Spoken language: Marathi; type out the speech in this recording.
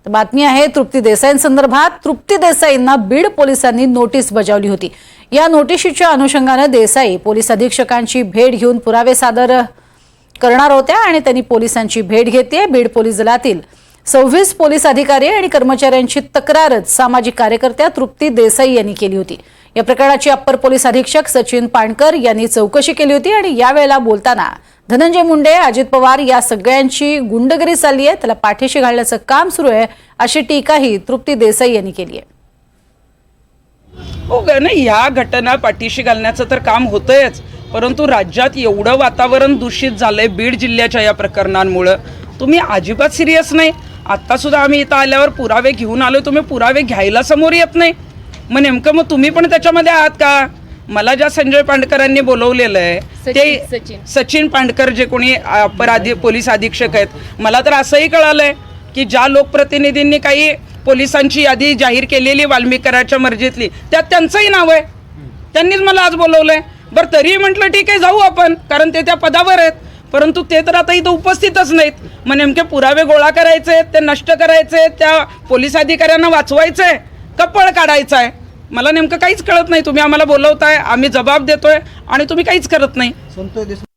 तर बातमी आहे तृप्ती देसाईंसंदर्भात। तृप्ती देसाईंना बीड पोलिसांनी नोटीस बजावली होती। या नोटिशीच्या अनुषंगाने देसाई पोलीस अधीक्षकांची भेट घेऊन पुरावे सादर करणार होत्या आणि त्यांनी पोलिसांची भेट घेतली। बीड पोलीस दलातील 26 पोलीस अधिकारी आणि कर्मचाऱ्यांची तक्रारच सामाजिक कार्यकर्त्या तृप्ती देसाई यांनी केली होती। या प्रकरणाची अप्पर पोलीस अधीक्षक सचिन पाणकर यांनी चौकशी केली होती आणि यावेळेला बोलताना धनंजय मुंडे, अजित पवार या सगळ्यांची गुंडगिरी चालली आहे, त्याला पाठीशी घालण्याचं काम सुरू आहे, अशी टीकाही तृप्ती देसाई यांनी केली आहे। हो नाही, ह्या घटना पाठीशी घालण्याचं तर काम होतंयच, परंतु राज्यात एवढं वातावरण दूषित झालंय बीड जिल्ह्याच्या या प्रकरणांमुळे तुम्ही अजिबात सिरियस नाही। आता सुद्धा आम्ही इथं आल्यावर पुरावे घेऊन आलो, तुम्ही पुरावे घ्यायला समोर येत नाही। मग नेमकं मग तुम्ही पण त्याच्यामध्ये आहात का? मला ज्या संजय पांडकरांनी बोलवलेलं आहे ते सचिन पांडकर जे कोणी अपर पोलीस अधीक्षक आहेत, मला तर असंही कळालंय की ज्या लोकप्रतिनिधींनी काही पोलिसांची यादी जाहीर केलेली वाल्मिकराच्या मर्जीतली, त्यात त्यांचंही नाव आहे। त्यांनीच मला आज बोलवलंय। बरं, तरीही म्हटलं ठीक आहे, जाऊ आपण, कारण ते त्या पदावर आहेत, परंतु ते तर आता इथं उपस्थितच नाहीत। मग नेमके पुरावे गोळा करायचे, ते नष्ट करायचे, त्या पोलीस अधिकाऱ्यांना वाचवायचंय का पळ काढायचा आहे? मला नेमकं काहीच कळत नाही। तुम्ही आम्हाला बोलवताय, आम्ही जबाब देतोय आणि तुम्ही काहीच करत नाही।